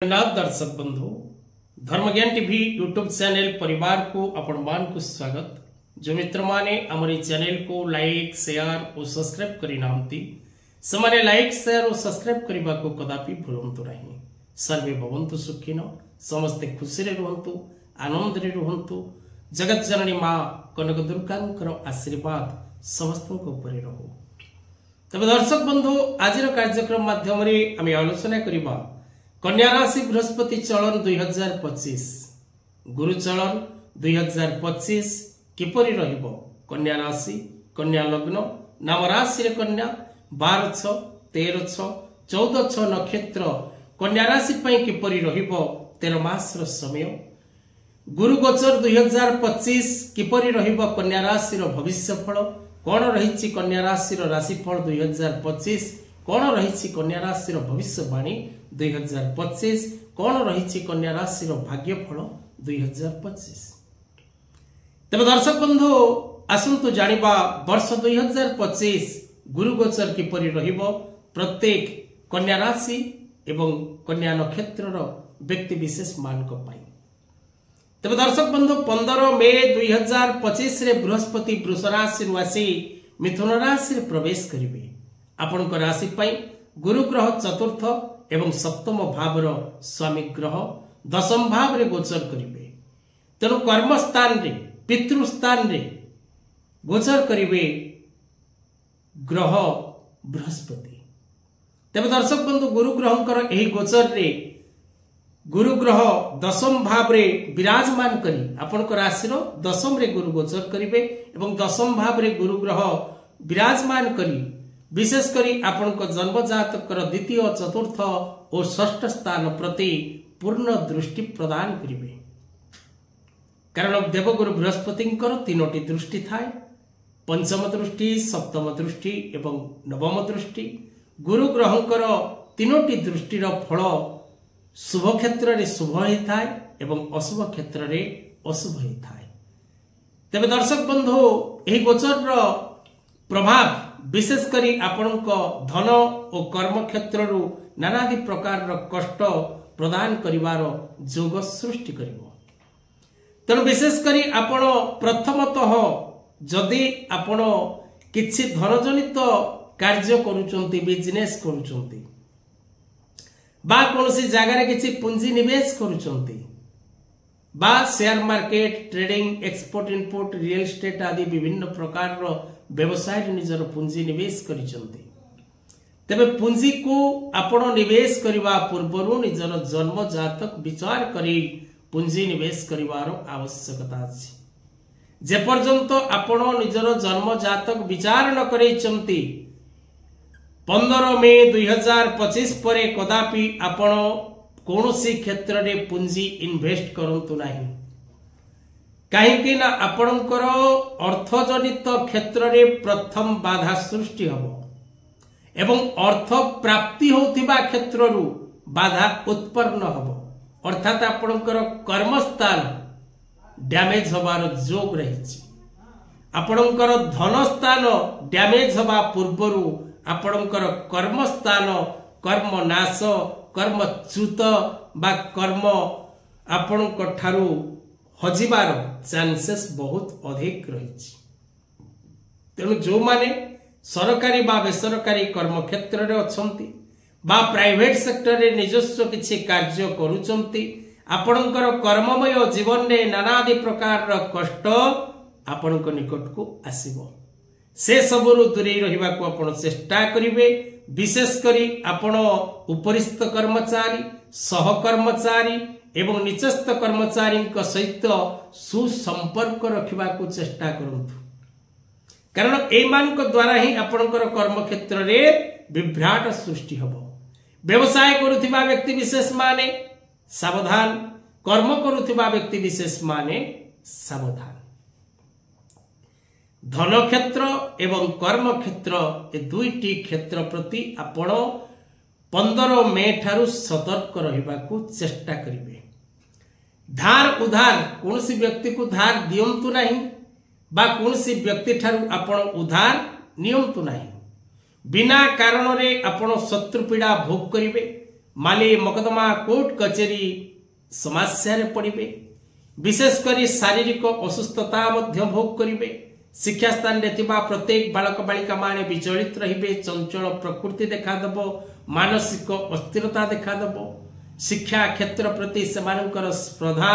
जगन्नाथ दर्शक बंधु धर्मज्ञान TV YouTube channel परिवार को आपण मान को स्वागत। जो मित्र माने हमारे चैनल को लाइक शेयर और सब्सक्राइब करी नामती समाने लाइक शेयर और सब्सक्राइब करने को कदापि भूलंतु नहीं। सर्वे भवन्तु सुखिन, समस्ते खुशी रे रहंतु, आनंद रे रहंतु। जगत जननी मां कनक दुर्गांकर आशीर्वाद समस्त ऊपर रहू। तब दर्शक बंधु आज कार्यक्रम माध्यम आम आलोचना करबा कन्या राशि बृहस्पति चलन 2025 गुरु चलन 2025 किपरि रहिबो। कन्या राशि कन्या लग्न नाम राशि रे कन्या 12 13 14 नक्षत्र कन्या राशि पई किपरि रहिबो 13 मास रो समय। गुरु गोचर 2025 किपरि रहिबो कन्या राशि रो भविष्यफल कौन रही कन्या राशि राशिफल 2025 कौन रही कन्या राशि भविष्यवाणी 2025 कौन रही कन्या राशि भाग्यफल 2025। तेज दर्शक बंधु आसतु जानिबा वर्ष 2025 गुरु गोचर किपरि रहिबो प्रत्येक कन्या राशि एवं कन्या नक्षत्र व्यक्ति विशेष मानक पाई। तेज दर्शक बंधु 15 मे 2025 रे बृहस्पति वृष राशि आसी मिथुन राशि रे प्रवेश करिवे। आपनक राशि पाई गुरु ग्रह चतुर्थ एवं सप्तम भावर स्वामी ग्रह दशम भाव रे गोचर करिवे। तेणु कर्म स्थान रे पितृ स्थान रे गोचर करिवे ग्रह बृहस्पति। तेज दर्शक बंधु गुरु ग्रहंकर एही गोचर रे गुरु ग्रह दशम भाव रे विराजमान करी आपनक राशि दशम रे गुरु गोचर करिवे एवं दशम भाव रे गुरु ग्रह विराजमान करी विशेष करी आपनक जन्म जातकर द्वितीय चतुर्थ और षष्ठ स्थान प्रति पूर्ण दृष्टि प्रदान करिवे। कारण देवगुरु बृहस्पतिंकर तीनोटी दृष्टि थाए, पंचम दृष्टि सप्तम दृष्टि एवं नवम दृष्टि। गुरु ग्रहंकर तीनोटी दृष्टिर फल शुभ क्षेत्र रे शुभ होता है एवं अशुभ क्षेत्र रे अशुभ होता है। तेज दर्शक बंधु यही गोचर प्रभाव विशेष करी आपनक धन और कर्म क्षेत्र नानादि प्रकार कष्ट प्रदान करिवार जोग सृष्टि करिवो। तेणु विशेष करी आपण प्रथमतः जदि आपण किछि धनजनित कार्य करूचंती बिजनेस करूचंती बा कौन जगार किसी पुंजी निवेश करुचंती बा share market trading export import real estate आदि विभिन्न प्रकार व्यवसाय निजर पुंजी निवेश करिचंती। तेबे पुंजी को आपण निवेश करबा पूर्वरु निजर जन्म जातक विचार करी पुंजी निवेश करिवार आवश्यकता अछि। जे पर्यंत आपण निजर जन्म जातक विचार न करैचंती 15 मे 2025 पर कदापि आपण कौनसी क्षेत्र रे पुंजी इन्वेस्ट करंतु नाही। कहीं ना आपणकर अर्थजनित क्षेत्र रे प्रथम बाधा सृष्टि हबो एवं अर्थ प्राप्ति होतिबा क्षेत्र रु बाधा उत्पन्न हबो। अर्थात आपणकर कर्मस्थान डैमेज हबार जोग रहिछि। आपणकर धन स्थान डैमेज हबा पूर्वरु आपणकर कर्मस्थान कर्म नाश कर्म च्युत बा कर्म आपणक ठारू हजिबार चांसेस बहुत अधिक रही। तेणु जो माने सरकारी बा बेसरकारी कर्म क्षेत्र रे अछंती बा प्राइवेट सेक्टर रे निजस्व किछि कार्य करूचंती आपणकर कर्ममय जीवन रे नानादि प्रकार कष्ट आपणक निकट को आसीबो। से सबरु दूरे रहिबा को आपण चेष्टा करिवे। विशेष करी आपण उपरिस्थ कर्मचारी सहकर्मचारी एवं निचस्थ कर्मचारी सहित सुसंपर्क रखिबा को चेष्टा करंतु। कारण ए मानक द्वारा ही आपणकर कर्म क्षेत्र रे विभ्राट सृष्टि हबो। व्यवसाय करुथिबा व्यक्ति विशेष माने सावधान, कर्म करुथिबा व्यक्ति विशेष माने सावधान। धन क्षेत्र एवं कर्म क्षेत्र ए दुईटी क्षेत्र प्रति आपण 15 मे ठारू सतर्क रहिबा को चेष्टा करिवे। धार उधार कौनसी व्यक्ति को धार दियंतु नहीं बा कौनसी व्यक्ति ठारू आपण उधार नियंतु नहीं। बिना कारण रे आपण शत्रु पीड़ा भोग करिवे माली मकदमा कोर्ट कचेरी समस्या पड़े विशेषकर शारीरिक असुस्थता भोग करेंगे शिक्षा स्थान रे प्रत्येक बालक बालिका माने विचलित रहिबे चंचल प्रकृति देखादेव मानसिक अस्थिरता देखादेव शिक्षा क्षेत्र प्रति सेमानकर स्पर्धा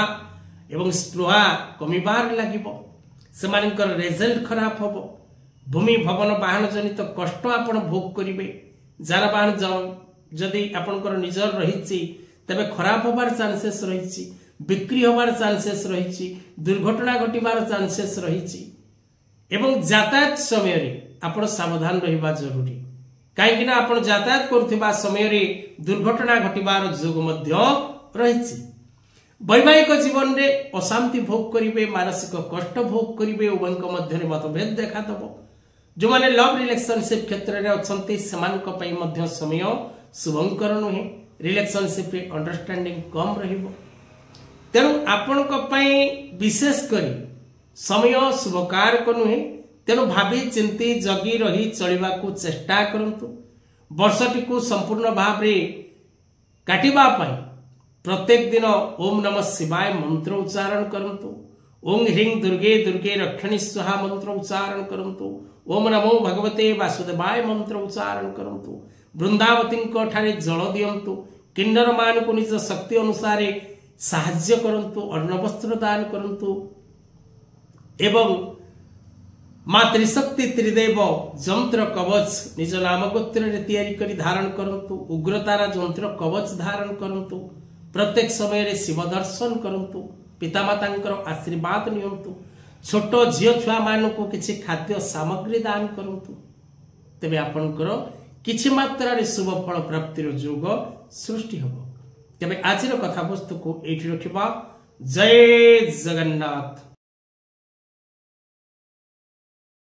एवं स्पृहा कमिबार लागिबो सेमानकर रिजल्ट खराब होबो भूमि भवन वाहन जनित कष्ट आपण भोग करिवे जानबाहन जदि आपणकर निजर रहिछि तबे खराब होबार चांसेस रहिछि बिक्री होबार चांसेस रहिछि दुर्घटना घटिबार चांसेस रहिछि एवं यातायात समय रे आपण सावधान रहिबा जरूरी कहीं आपण यातायात करथिबा समय रे दुर्घटना घटिबार जोग मध्य रहिछि वैवाहिक जीवन रे अशांति भोग करिवे मानसिक कष्ट भोग करिवे उभयक मध्य रे मतभेद देखादबो जो माने लव रिलेशनशिप क्षेत्र रे अछंती सेमानक पई मध्य समय शुभंकर नुहे रिलेशनशिप रे अंडरस्टैंडिंग कम रहिबो तेनु आपणक पई विशेष करी समय शुभकारक नुहे तेणु भावी चिंती जगी रही चलवा को चेष्टा करंतु वर्षटी को संपूर्ण भाव रे काटिबा पई प्रत्येक दिन ओम नमः शिवाय मंत्र उच्चारण करंतु ओम ह्रीं दुर्गे दुर्गे रक्षणी स्वाहा मंत्र उच्चारण करंतु ओम नमो भगवते वासुदेवाय मंत्र उच्चारण करंतु वृंदावती ठारे जल दियंतु किन्नर मान को निज शक्ति अनुसार साहाय्य करंतु अन्न वस्त्र दान करंतु एवं माँ त्रिशक्ति त्रिदेव जंत्र कवच निज नाम गोत्र तैयारी करी धारण करंतु उग्रतारा जंत्र कवच धारण करंतु प्रत्येक समय रे शिव दर्शन करंतु पितामातांकर आशीर्वाद नियंतु छोट झियो छुआ मानकु किछि खाद्य सामग्री दान करंतु तेबे आपनकर किछि मात्रा रे शुभ फल प्राप्तिर जोग सृष्टि हबो तेबे आजिर कथा वस्तु को एठी रखिबा जय जगन्नाथ।